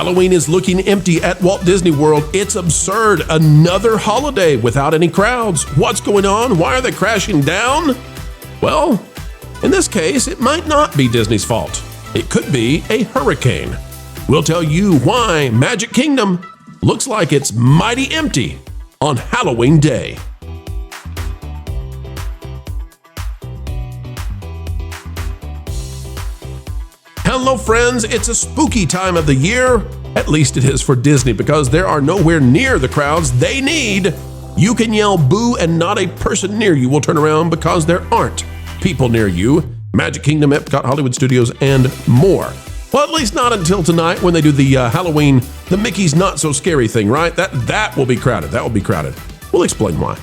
Halloween is looking empty at Walt Disney World. It's absurd. Another holiday without any crowds. What's going on? Why are they crashing down? Well, in this case, it might not be Disney's fault. It could be a hurricane. We'll tell you why Magic Kingdom looks like it's mighty empty on Halloween Day. Hello friends, it's a spooky time of the year. At least it is for Disney because there are nowhere near the crowds they need. You can yell boo and not a person near you will turn around because there aren't people near you. Magic Kingdom, Epcot, Hollywood Studios, and more. Well, at least not until tonight when they do the Halloween, the Mickey's Not So Scary thing, right? That will be crowded. That will be crowded. We'll explain why.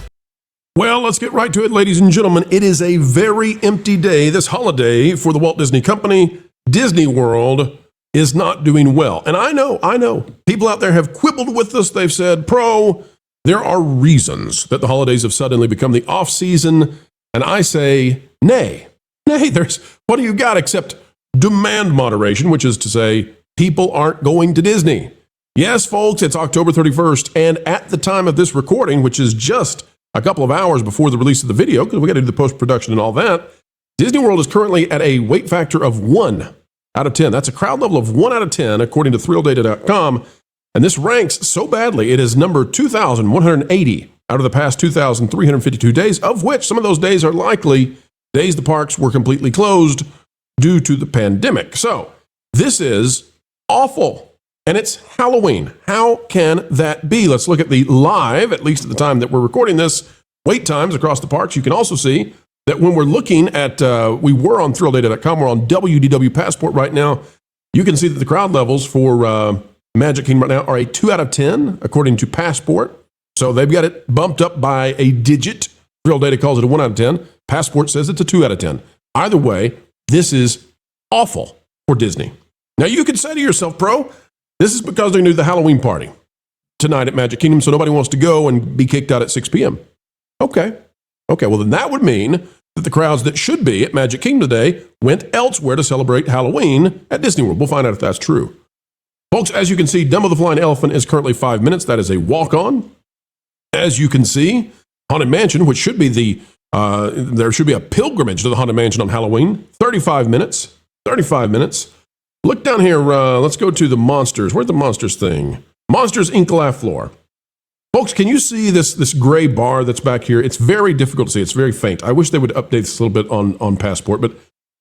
Well, let's get right to it, ladies and gentlemen. It is a very empty day this holiday for the Walt Disney Company. Disney World is not doing well. And I know, people out there have quibbled with us. They've said, Pro, there are reasons that the holidays have suddenly become the off-season. And I say, nay, what do you got except demand moderation, which is to say, people aren't going to Disney. Yes, folks, it's October 31st. And at the time of this recording, which is just a couple of hours before the release of the video, because we got to do the post-production and all that, Disney World is currently at a wait factor of 1 out of 10. That's a crowd level of 1 out of 10, according to thrillData.com. And this ranks so badly, it is number 2,180 out of the past 2,352 days, of which some of those days are likely days the parks were completely closed due to the pandemic. So this is awful. And it's Halloween. How can that be? Let's look at the live, at least at the time that we're recording this, wait times across the parks. You can also see that when we're looking at, we were on thrillData.com, we're on WDW Passport right now. You can see that the crowd levels for Magic Kingdom right now are a 2 out of 10, according to Passport. So they've got it bumped up by a digit. ThrillData calls it a 1 out of 10. Passport says it's a 2 out of 10. Either way, this is awful for Disney. Now you could say to yourself, Pro, this is because they're going to do the Halloween party tonight at Magic Kingdom, so nobody wants to go and be kicked out at 6 p.m. Okay, well then that would mean that the crowds that should be at Magic Kingdom today went elsewhere to celebrate Halloween at Disney World. We'll find out if that's true. Folks, as you can see, Dumbo the Flying Elephant is currently 5 minutes. That is a walk-on. As you can see, Haunted Mansion, which should be there should be a pilgrimage to the Haunted Mansion on Halloween, 35 minutes. 35 minutes. Look down here. Let's go to the Monsters. Where's the Monsters thing? Monsters, Inc. Laugh Floor. Folks, can you see this gray bar that's back here? It's very difficult to see. It's very faint. I wish they would update this a little bit on Passport, but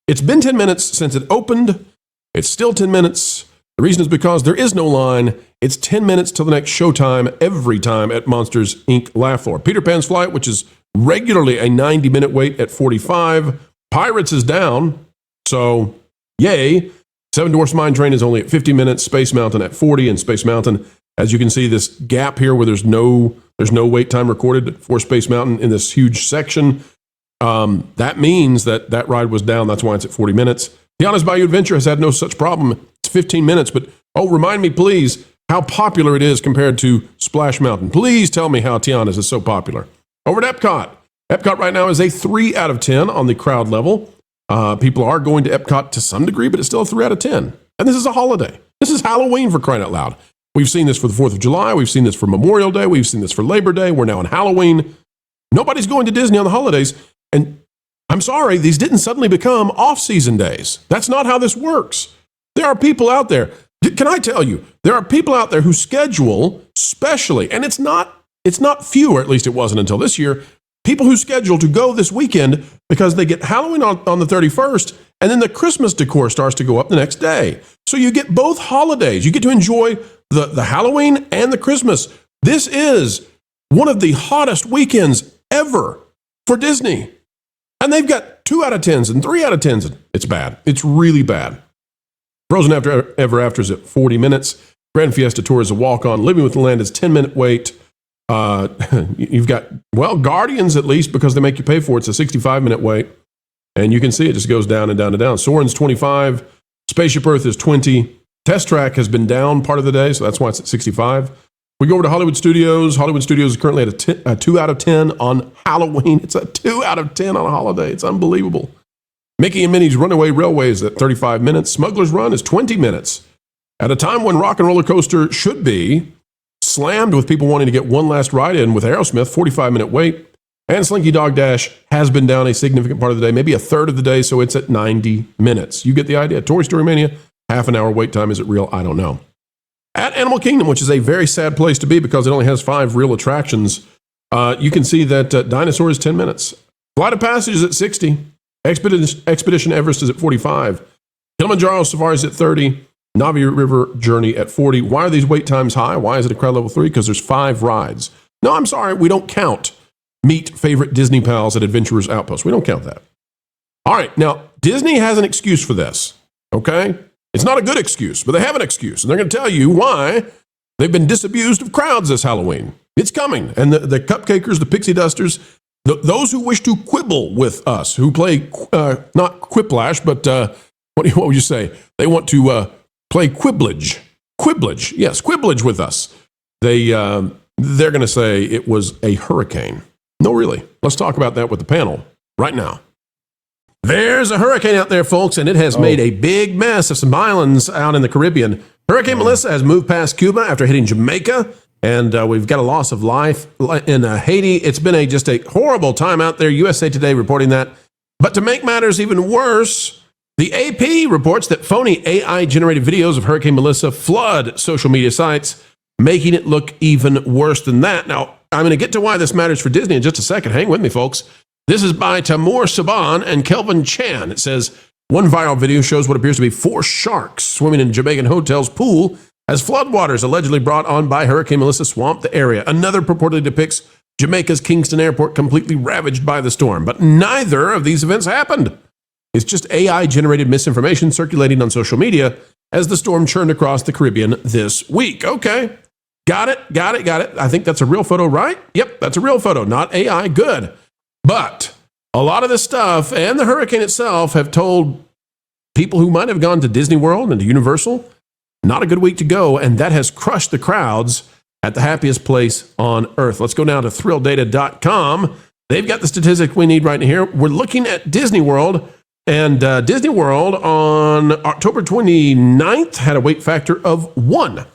it's been 10 minutes since it opened. It's still 10 minutes. The reason is because there is no line. It's 10 minutes till the next showtime every time at Monsters, Inc. Laugh Floor. Peter Pan's Flight, which is regularly a 90-minute wait at 45. Pirates is down, so yay. Seven Dwarfs Mine Train is only at 50 minutes. Space Mountain at 40, and Space Mountain, as you can see, this gap here where there's no wait time recorded for Space Mountain in this huge section. That means that ride was down. That's why it's at 40 minutes. Tiana's Bayou Adventure has had no such problem. It's 15 minutes, but remind me, please, how popular it is compared to Splash Mountain. Please tell me how Tiana's is so popular. Over at Epcot. Epcot right now is a 3 out of 10 on the crowd level. People are going to Epcot to some degree, but it's still a 3 out of 10. And this is a holiday. This is Halloween, for crying out loud. We've seen this for the 4th of July. We've seen this for Memorial Day. We've seen this for Labor Day. We're now on Halloween. Nobody's going to Disney on the holidays. And I'm sorry, these didn't suddenly become off-season days. That's not how this works. There are people out there. Can I tell you, there are people out there who schedule specially, and it's not few, or at least it wasn't until this year, people who schedule to go this weekend because they get Halloween on the 31st, and then the Christmas decor starts to go up the next day. So you get both holidays. You get to enjoy the Halloween and the Christmas. This is one of the hottest weekends ever for Disney. And they've got 2 out of 10s and 3 out of 10s. It's bad. It's really bad. Frozen Ever After is at 40 minutes. Grand Fiesta Tour is a walk-on. Living with the Land is 10-minute wait. You've got, Guardians at least, because they make you pay for it. It's a 65-minute wait. And you can see it just goes down and down and down. Soarin's 25. Spaceship Earth is 20. Test Track has been down part of the day, so that's why it's at 65. We go over to Hollywood Studios. Hollywood Studios is currently at a 2 out of 10 on Halloween. It's a 2 out of 10 on a holiday. It's unbelievable. Mickey and Minnie's Runaway Railway is at 35 minutes. Smuggler's Run is 20 minutes. At a time when Rock and Roller Coaster should be slammed with people wanting to get one last ride in with Aerosmith, 45-minute wait, and Slinky Dog Dash has been down a significant part of the day, maybe a third of the day, so it's at 90 minutes. You get the idea. Toy Story Mania, half an hour wait time. Is it real? I don't know. At Animal Kingdom, which is a very sad place to be because it only has 5 real attractions, you can see that Dinosaur is 10 minutes. Flight of Passage is at 60. Expedition Everest is at 45. Kilimanjaro Safari is at 30. Navi River Journey at 40. Why are these wait times high? Why is it a crowd level 3? Because there's 5 rides. No, I'm sorry, we don't count Meet Favorite Disney Pals at Adventurers Outpost. We don't count that. All right, now, Disney has an excuse for this, okay? It's not a good excuse, but they have an excuse, and they're going to tell you why they've been disabused of crowds this Halloween. It's coming, and the cupcakers, the pixie dusters, those who wish to quibble with us, who play, not quiplash, but what would you say? They want to play quibblage. Quibblage, yes, quibblage with us. They're going to say it was a hurricane. No, really. Let's talk about that with the panel right now. There's a hurricane out there, folks, and it has made a big mess of some islands out in the Caribbean. Hurricane Melissa has moved past Cuba after hitting Jamaica, and we've got a loss of life in Haiti. It's been just a horrible time out there. USA Today reporting that. But to make matters even worse, the AP reports that phony AI-generated videos of Hurricane Melissa flood social media sites, making it look even worse than that. Now, I'm going to get to why this matters for Disney in just a second. Hang with me, folks. This is by Tamur Saban and Kelvin Chan. It says, one viral video shows what appears to be 4 sharks swimming in Jamaican hotel's pool as floodwaters allegedly brought on by Hurricane Melissa swamped the area. Another purportedly depicts Jamaica's Kingston Airport completely ravaged by the storm. But neither of these events happened. It's just AI-generated misinformation circulating on social media as the storm churned across the Caribbean this week. Okay. Got it. I think that's a real photo, right? Yep, that's a real photo, not AI. Good. But a lot of this stuff and the hurricane itself have told people who might have gone to Disney World and to Universal, not a good week to go, and that has crushed the crowds at the happiest place on earth. Let's go now to thrillData.com. They've got the statistic we need right here. We're looking at Disney World, and Disney World on October 29th had a wait factor of 1.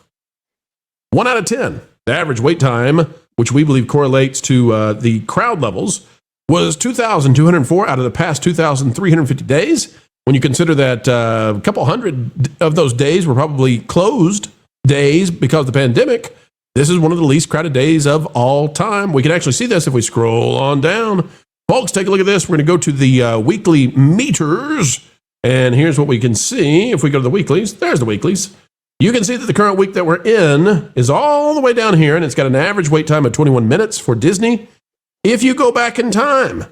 1 out of 10. The average wait time, which we believe correlates to the crowd levels, was 2,204 out of the past 2,350 days. When you consider that a couple hundred of those days were probably closed days because of the pandemic, this is one of the least crowded days of all time. We can actually see this if we scroll on down. Folks, take a look at this. We're going to go to the weekly meters, and here's what we can see. If we go to the weeklies, there's the weeklies. You can see that the current week that we're in is all the way down here, and it's got an average wait time of 21 minutes for Disney. If you go back in time,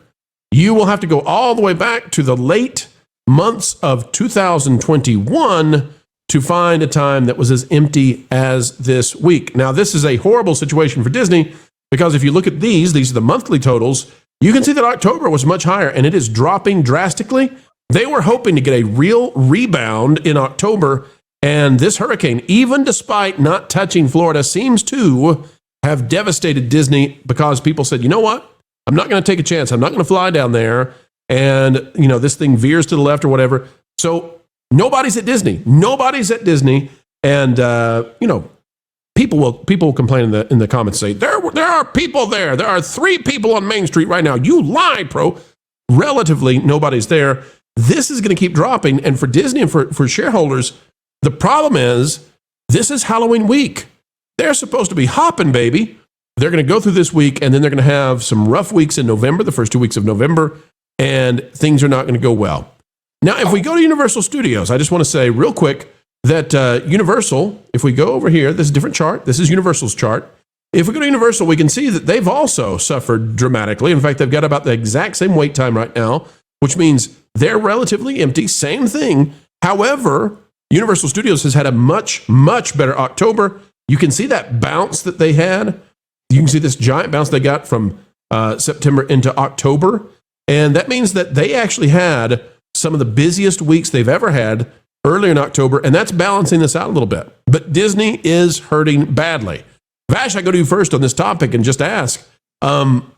you will have to go all the way back to the late months of 2021 to find a time that was as empty as this week. Now, this is a horrible situation for Disney because if you look at these are the monthly totals, you can see that October was much higher, and it is dropping drastically. They were hoping to get a real rebound in October, and this hurricane, even despite not touching Florida, seems to have devastated Disney because people said, you know what? I'm not going to take a chance. I'm not going to fly down there. And, this thing veers to the left or whatever. So nobody's at Disney. Nobody's at Disney. And, people will complain in the comments, say, there are people there. There are 3 people on Main Street right now. You lie, pro. Relatively, nobody's there. This is going to keep dropping. And for Disney and for shareholders, the problem is this is Halloween week. They're supposed to be hopping, baby. They're going to go through this week, and then they're going to have some rough weeks in November, the first 2 weeks of November, and things are not going to go well. Now, if we go to Universal Studios, I just want to say real quick that Universal, if we go over here, this is a different chart. This is Universal's chart. If we go to Universal, we can see that they've also suffered dramatically. In fact, they've got about the exact same wait time right now, which means they're relatively empty. Same thing. However, Universal Studios has had a much, much better October. You can see that bounce that they had. You can see this giant bounce they got from September into October. And that means that they actually had some of the busiest weeks they've ever had earlier in October, and that's balancing this out a little bit. But Disney is hurting badly. Vash, I go to you first on this topic and just ask,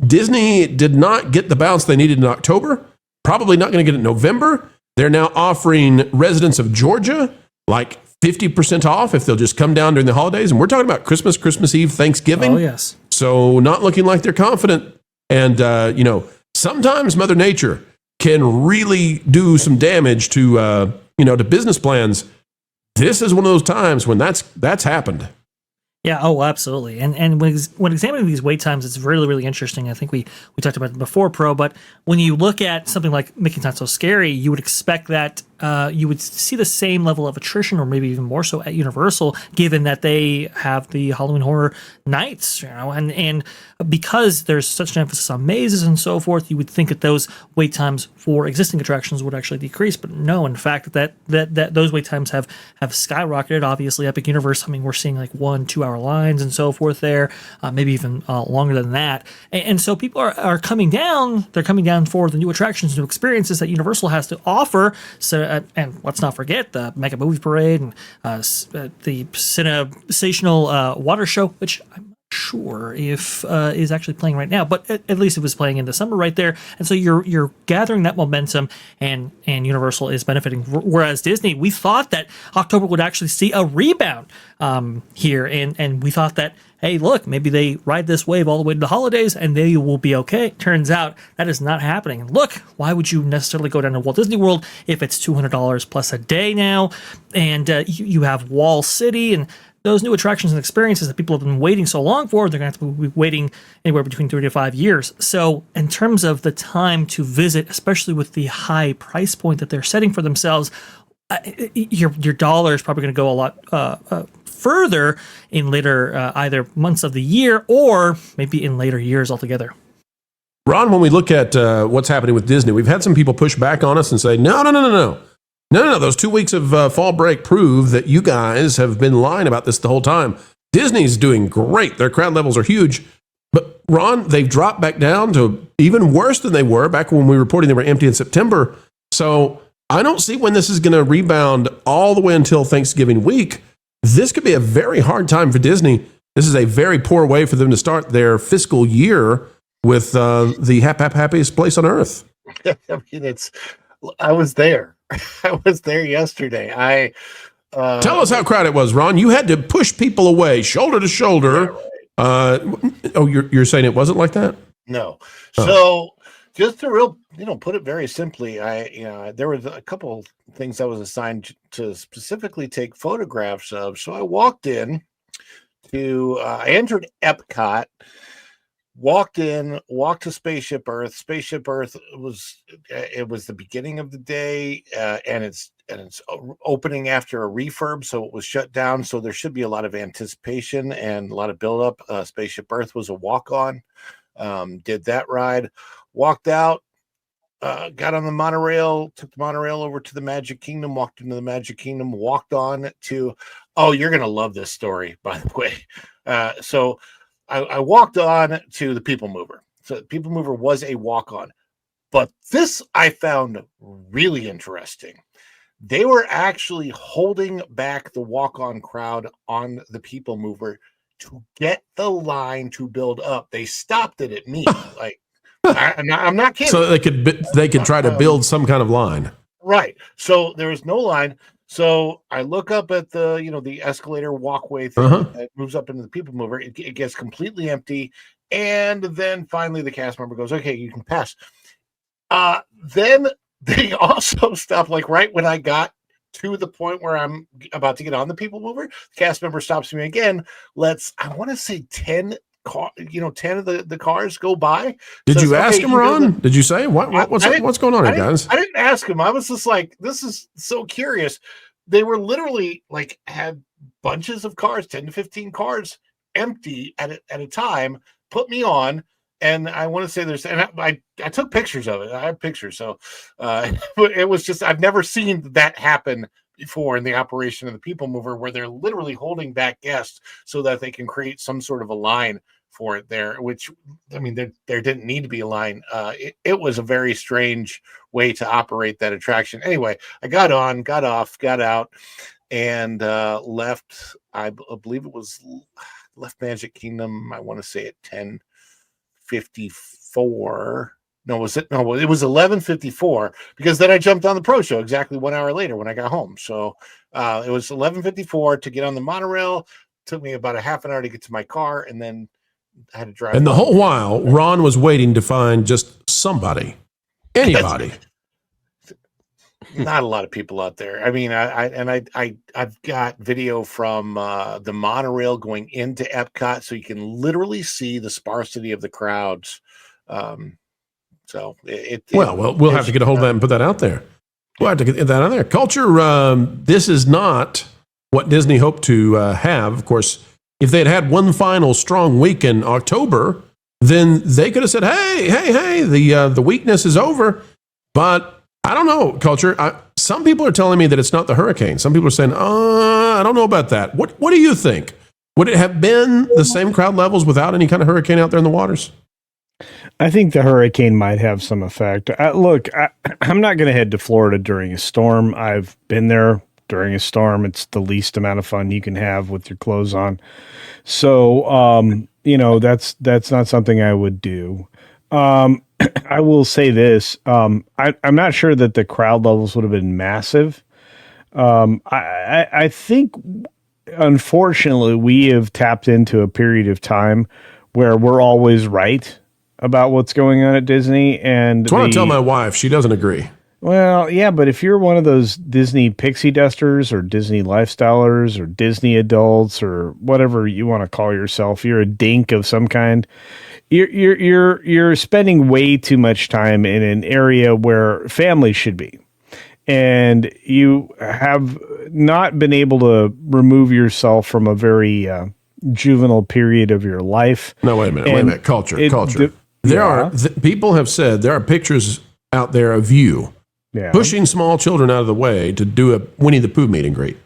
Disney did not get the bounce they needed in October, probably not going to get it in November. They're now offering residents of Georgia like 50% off if they'll just come down during the holidays. And we're talking about Christmas, Christmas Eve, Thanksgiving. Oh, yes. So not looking like they're confident. And, sometimes Mother Nature can really do some damage to, to business plans. This is one of those times when that's happened. Yeah, oh, absolutely. And when examining these wait times, it's really, really interesting. I think we talked about it before, Pro, but when you look at something like Making It Not So Scary, you would expect that you would see the same level of attrition, or maybe even more so at Universal, given that they have the Halloween Horror Nights, and because there's such an emphasis on mazes and so forth, you would think that those wait times for existing attractions would actually decrease, but no, in fact, that those wait times have skyrocketed. Obviously, Epic Universe, I mean, we're seeing like 1-2 hour lines and so forth there, maybe even longer than that, and so people are coming down. They're coming down for the new attractions, new experiences that Universal has to offer. So, and let's not forget the Mega Movie Parade and the Sensational Water Show, which I'm not sure if is actually playing right now, but at least it was playing in the summer right there. And so you're gathering that momentum, and Universal is benefiting. Whereas Disney, we thought that October would actually see a rebound here, and we thought that, hey, look, maybe they ride this wave all the way to the holidays and they will be okay. Turns out that is not happening. And look, why would you necessarily go down to Walt Disney World if it's $200 plus a day now? And you have Wall City and those new attractions and experiences that people have been waiting so long for. They're going to have to be waiting anywhere between 3 to 5 years. So in terms of the time to visit, especially with the high price point that they're setting for themselves, your dollar is probably going to go a lot further in later either months of the year or maybe in later years altogether. Ron, when we look at what's happening with Disney, we've had some people push back on us and say, no. Those 2 weeks of fall break prove that you guys have been lying about this the whole time. Disney's doing great. Their crowd levels are huge. But Ron, they've dropped back down to even worse than they were back when we were reporting they were empty in September. So I don't see when this is going to rebound all the way until Thanksgiving week. This could be a very hard time for Disney. This is a very poor way for them to start their fiscal year with the happiest place on earth. I mean, I was there. I was there yesterday. Tell us how crowded it was, Ron. You had to push people away, shoulder to shoulder. Yeah, right. You're saying it wasn't like that? No. Oh. So just to put it very simply, there was a couple things I was assigned to specifically take photographs of. So I walked in I entered Epcot, walked to Spaceship Earth. Spaceship Earth was the beginning of the day, and it's opening after a refurb, so it was shut down. So there should be a lot of anticipation and a lot of buildup. Spaceship Earth was a walk-on. Did that ride, walked out, got on the monorail, took the monorail over to the Magic Kingdom, walked into the Magic Kingdom, walked on to, you're going to love this story, by the way. So I walked on to the People Mover. So the People Mover was a walk-on. But this I found really interesting. They were actually holding back the walk-on crowd on the People Mover to get the line to build up. They stopped it at me. I'm not kidding. So they could try to build some kind of line. Right. So there was no line. So I look up at the escalator walkway thing that moves up into the People Mover. It gets completely empty. And then finally the cast member goes, okay, you can pass. Then they also stopped, like right when I got to the point where I'm about to get on the People Mover, the cast member stops me again. I want to say 10 of the cars go by. Did you ask him, Ron? Did you say what's going on here, guys? I didn't ask him. I was just like, this is so curious. They were literally had bunches of cars, 10 to 15 cars empty at a time, put me on. And I want to say I took pictures of it. I have pictures. So it was just, I've never seen that happen before in the operation of the People Mover, where they're literally holding back guests so that they can create some sort of a line for it there, which, I mean, there didn't need to be a line. It was a very strange way to operate that attraction. Anyway, I got on, got off, got out, and left. I believe it was left Magic Kingdom, I want to say at 10:54, No, was it? No, it was 11:54 because then I jumped on the Pro Show exactly 1 hour later when I got home. So it was 11:54 to get on the monorail. Took me about a half an hour to get to my car, and then I had to drive. And the whole while, Ron was waiting to find just somebody, anybody. Not a lot of people out there. I mean, I've got video from the monorail going into Epcot, so you can literally see the sparsity of the crowds. So we'll have to get a hold of that and put that out there. We'll have to get that out there. Culture. This is not what Disney hoped to have. Of course, if they had had one final strong week in October, then they could have said, "Hey, the weakness is over." But I don't know, Culture. Some people are telling me that it's not the hurricane. Some people are saying, I don't know about that. What do you think? Would it have been the same crowd levels without any kind of hurricane out there in the waters? I think the hurricane might have some effect. Look, I'm not going to head to Florida during a storm. I've been there during a storm. It's the least amount of fun you can have with your clothes on. So, that's not something I would do. I will say this. I'm not sure that the crowd levels would have been massive. I think, unfortunately, we have tapped into a period of time where we're always right about what's going on at Disney. And I want to tell my wife. She doesn't agree. Well, yeah, but if you're one of those Disney pixie dusters or Disney lifestylers or Disney adults or whatever you want to call yourself, you're a dink of some kind. You're spending way too much time in an area where families should be, and you have not been able to remove yourself from a very juvenile period of your life. No, wait a minute. Culture. People have said there are pictures out there of you pushing small children out of the way to do a Winnie the Pooh meet and greet.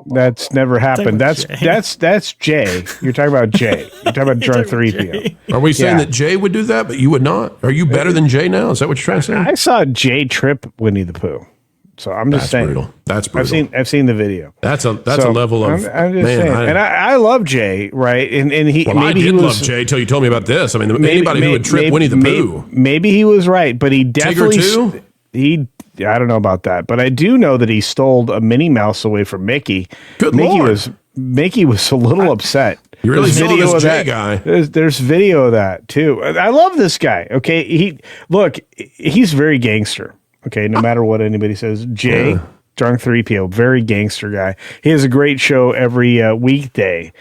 That's never happened. That's Jay. You're talking about Jay. You're talking about Drunk 3PO. Are we saying that Jay would do that, but you would not? Are you better than Jay now? Is that what you're trying to say? I saw Jay trip Winnie the Pooh. So I'm just saying. Brutal. That's brutal. I've seen the video. That's a level of I'm just saying. And I love Jay, right? And he I did love Jay till you told me about this. I mean, anybody who would trip Winnie the Pooh. Maybe he was right, but he definitely Tigger too? I don't know about that, but I do know that he stole a Minnie Mouse away from Mickey. Good Lord. Mickey was a little upset. You really saw this Jay guy. There's video of that too. I love this guy. Okay, he's very gangster. Okay, no matter what anybody says, Jay, Drunk 3PO, very gangster guy. He has a great show every weekday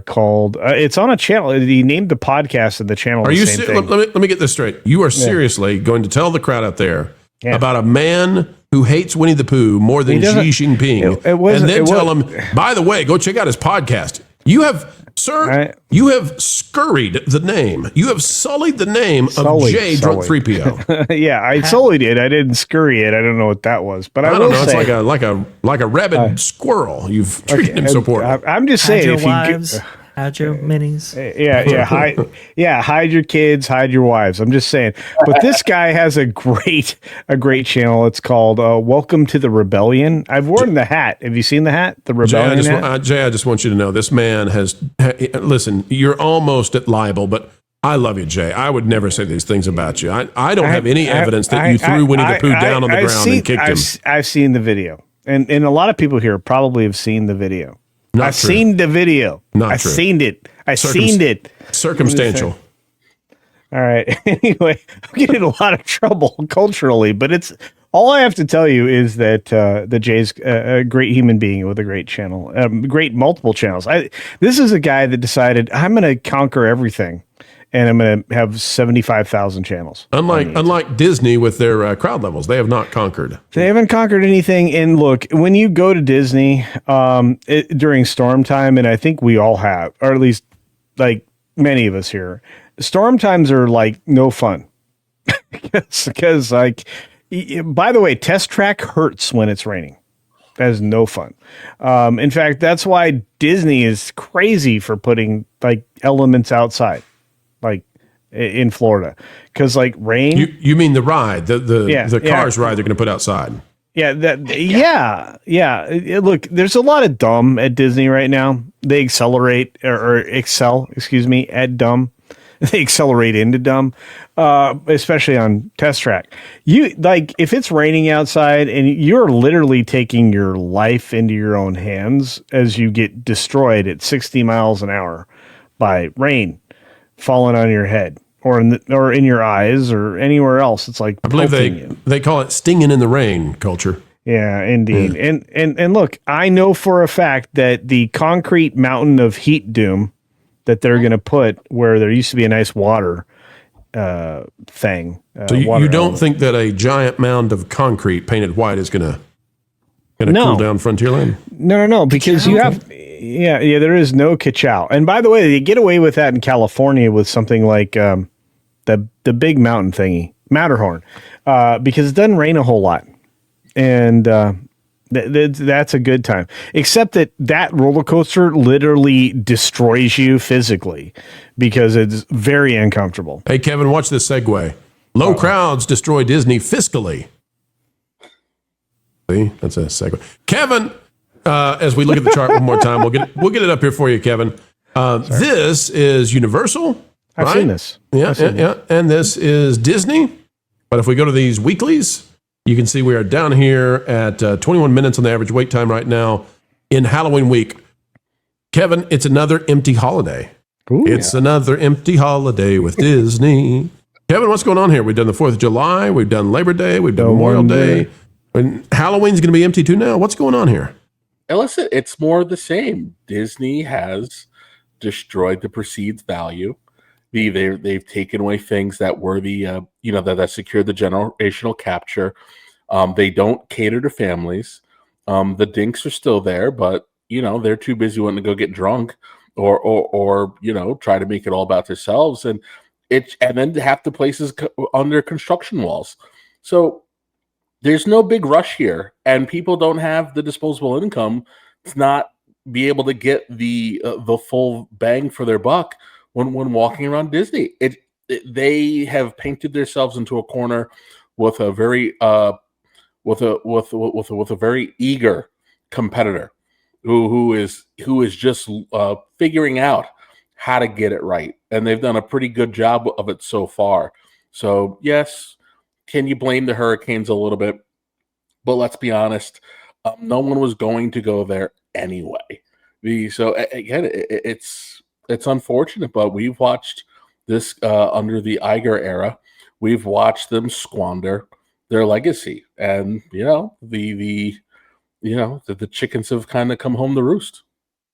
called. It's on a channel. He named the podcast and the channel. Are you? Let me get this straight. You are seriously going to tell the crowd out there about a man who hates Winnie the Pooh more than Xi Jinping, and then tell him, by the way, go check out his podcast. You have. Sir, you have scurried the name. You have sullied the name of Jay Drunk 3PO. Yeah, I sullied it. I didn't scurry it. I don't know what that was, but I don't know. Say, it's like a rabid squirrel. You've treated him so poorly. I'm just saying, if you hide your minis. Hide your kids, hide your wives. I'm just saying. But this guy has a great channel. It's called Welcome to the Rebellion. I've worn the hat. Have you seen the hat? The Rebellion hat? Jay, I just want you to know this man has. Listen, you're almost at libel, but I love you, Jay. I would never say these things about you. I don't have any evidence that you threw Winnie the Pooh down on the ground and kicked him. I've seen the video, and a lot of people here probably have seen the video. I've seen the video. I've seen it. I've seen it. Circumstantial. All right. Anyway, I'm getting in a lot of trouble culturally, but it's all I have to tell you is that Jay's a great human being with a great channel, great multiple channels. This is a guy that decided I'm going to conquer everything, and I'm going to have 75,000 channels. Unlike Disney with their crowd levels, they have not conquered. They haven't conquered anything. And look, when you go to Disney during storm time, and I think we all have, or at least like many of us here, storm times are like no fun. Because like, by the way, Test Track hurts when it's raining. That is no fun. In fact, that's why Disney is crazy for putting like elements outside. Like in Florida, because like rain. You mean the ride, the cars ride they're going to put outside? Look, there's a lot of dumb at Disney right now. They excel, at dumb. they accelerate into dumb, especially on test track. You like if it's raining outside and you're literally taking your life into your own hands as you get destroyed at 60 miles an hour by rain falling on your head or in your eyes or anywhere else. It's like I believe they call it stinging in the rain culture. Yeah, indeed. Yeah. And look, I know for a fact that the concrete mountain of heat doom that they're going to put where there used to be a nice water thing. So you don't think that a giant mound of concrete painted white is going to cool down Frontierland? No, because you have there is no ka-chow. And by the way, they get away with that in California with something like the big mountain thingy, Matterhorn, because it doesn't rain a whole lot. And that's a good time, except that roller coaster literally destroys you physically because it's very uncomfortable. Hey, Kevin, watch this segue. Low crowds destroy Disney fiscally. See, that's a segue. Kevin, as we look at the chart one more time, we'll get it up here for you, Kevin. This is Universal. I've seen this. Yeah. And this is Disney. But if we go to these weeklies, you can see we are down here at 21 minutes on the average wait time right now in Halloween week. Kevin, it's another empty holiday. Ooh, it's another empty holiday with Disney. Kevin, what's going on here? We've done the 4th of July. We've done Labor Day. We've done Memorial Day. And Halloween's going to be empty too now. What's going on here? And listen, it's more of the same. Disney has destroyed the perceived value. They've taken away things that were that secured the generational capture. They don't cater to families. The dinks are still there, but they're too busy wanting to go get drunk or try to make it all about themselves. And then half the places under construction walls. So there's no big rush here, and people don't have the disposable income to not be able to get the full bang for their buck when walking around Disney. They have painted themselves into a corner with a very very eager competitor who is just figuring out how to get it right, and they've done a pretty good job of it so far. So yes, can you blame the Hurricanes a little bit? But let's be honest, no one was going to go there anyway. So again, it's unfortunate, but we've watched this under the Iger era. We've watched them squander their legacy, and the chickens have kind of come home to roost.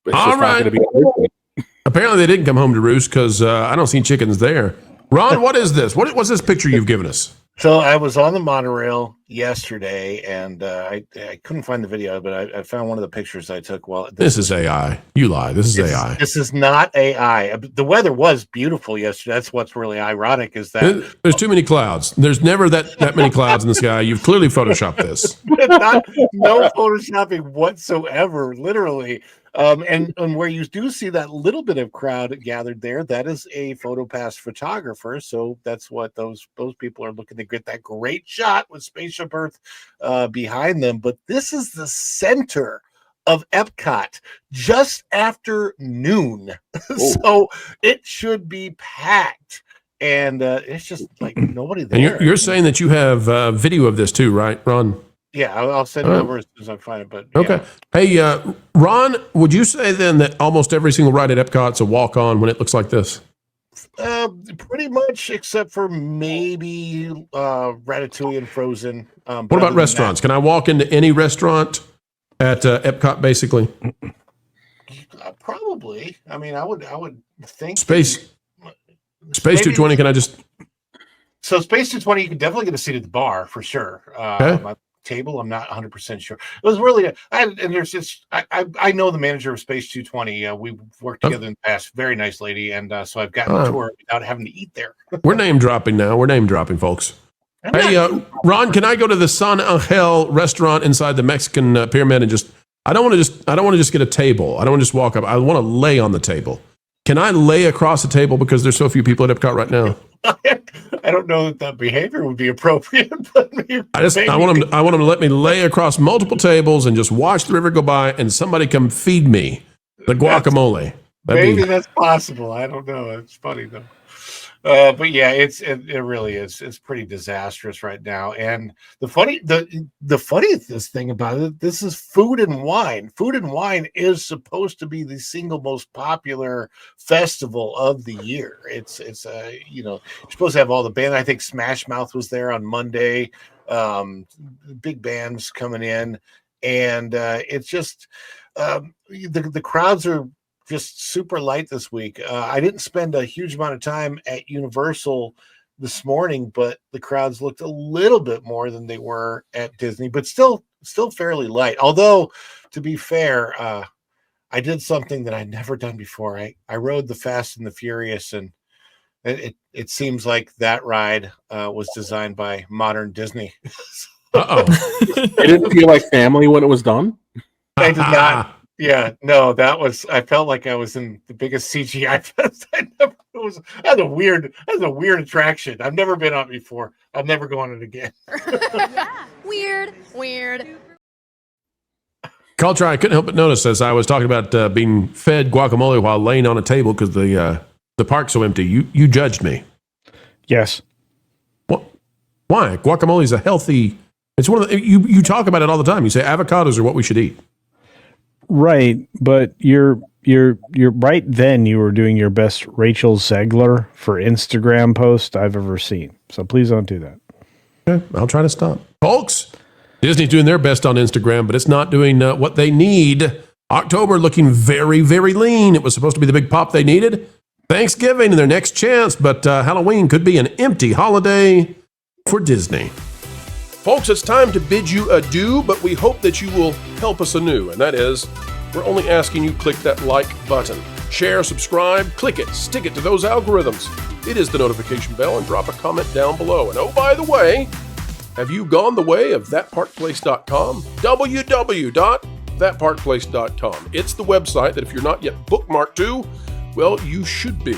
It's all just right. Not going to be. Apparently, they didn't come home to roost because I don't see chickens there. Ron, what is this? What's this picture you've given us? So I was on the monorail yesterday, and I couldn't find the video, but I found one of the pictures I took. Well, this is AI. You lie. This is AI. This is not AI. The weather was beautiful yesterday. That's what's really ironic is that there's too many clouds. There's never that many clouds in the sky. You've clearly photoshopped this. No photoshopping whatsoever, literally. And where you do see that little bit of crowd gathered there, that is a PhotoPass photographer. So that's what those people are looking to get that great shot with Spaceship Earth behind them. But this is the center of Epcot just after noon. So it should be packed. And it's just like nobody there. And you're saying that you have video of this too, right, Ron? Yeah, I'll send it over as soon as I find it. But okay. Hey, Ron, would you say then that almost every single ride at Epcot's a walk-on when it looks like this? Pretty much, except for maybe Ratatouille and Frozen. What about restaurants? Can I walk into any restaurant at Epcot, basically? Probably. I mean, I would think Space 220. Can I just? So Space 220, you can definitely get a seat at the bar for sure. Okay. My table, I'm not 100% sure. It was really, I know the manager of Space 220. We've worked together in the past. Very nice lady, and so I've gotten a tour without having to eat there. We're name dropping now. We're name dropping, folks. Hey, Ron, can I go to the San Angel restaurant inside the Mexican pyramid and just? I don't want to just get a table. I don't want to just walk up. I want to lay on the table. Can I lay across the table because there's so few people at Epcot right now? I don't know that behavior would be appropriate, but I want them to let me lay across multiple tables and just watch the river go by, and somebody come feed me the guacamole. Maybe that's possible. I don't know. It's funny though. But yeah, it really is. It's pretty disastrous right now. And the funniest thing about it, this is Food and Wine. Food and Wine is supposed to be the single most popular festival of the year. It's you're supposed to have all the band. I think Smash Mouth was there on Monday. Big bands coming in, and it's just the crowds are just super light this week. I didn't spend a huge amount of time at Universal this morning, but the crowds looked a little bit more than they were at Disney, but still fairly light. Although, to be fair, I did something that I'd never done before. I rode the Fast and the Furious, and it seems like that ride was designed by modern Disney. It didn't feel like family when it was done. I did not. Yeah, no, I felt like I was in the biggest CGI fest. That was a weird attraction. I've never been on it before. I'll never go on it again. Yeah. Weird. Culture, I couldn't help but notice as I was talking about being fed guacamole while laying on a table because the park's so empty. You judged me. Yes. What? Why? Guacamole is a healthy. It's one of the you talk about it all the time. You say avocados are what we should eat. Right, but you're right. Then you were doing your best Rachel Zegler for Instagram post I've ever seen. So please don't do that. Okay, I'll try to stop, folks. Disney's doing their best on Instagram, but it's not doing what they need. October looking very, very lean. It was supposed to be the big pop they needed. Thanksgiving and their next chance, but Halloween could be an empty holiday for Disney. Folks, it's time to bid you adieu, but we hope that you will help us anew, and that is, we're only asking you click that like button. Share, subscribe, click it, stick it to those algorithms. It is the notification bell, and drop a comment down below. And oh, by the way, have you gone the way of thatparkplace.com? www.thatparkplace.com. It's the website that if you're not yet bookmarked to, well, you should be.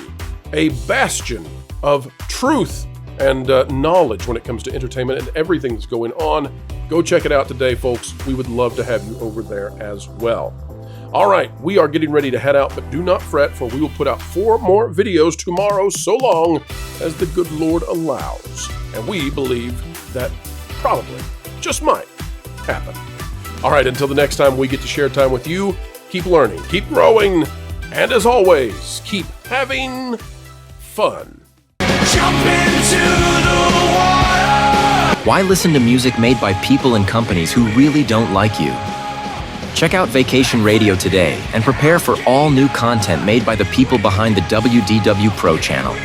A bastion of truth and knowledge when it comes to entertainment and everything that's going on. Go check it out today, folks. We would love to have you over there as well. All right, we are getting ready to head out, but do not fret, for we will put out 4 more videos tomorrow, so long as the good Lord allows. And we believe that probably, just might, happen. All right, until the next time we get to share time with you, keep learning, keep growing, and as always, keep having fun. Jump into the water. Why listen to music made by people and companies who really don't like you? Check out Vacation Radio today and prepare for all new content made by the people behind the WDW Pro Channel.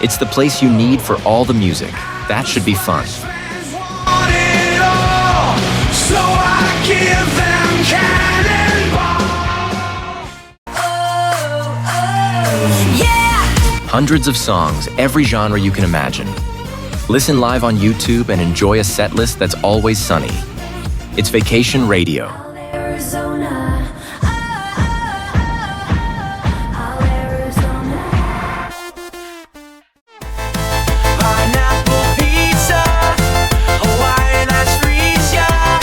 It's the place you need for all the music. That should be fun. Want it all, so I give them cannonball. Yeah! Hundreds of songs, every genre you can imagine. Listen live on YouTube and enjoy a set list that's always sunny. It's Vacation Radio. Arizona. Pineapple pizza, Hawaiian ice freeze, yeah.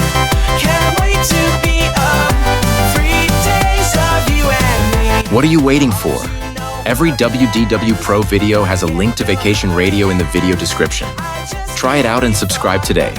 Can't wait to be up. 3 days of you and me. What are you waiting for? Every WDW Pro video has a link to Vacation Radio in the video description. Try it out and subscribe today.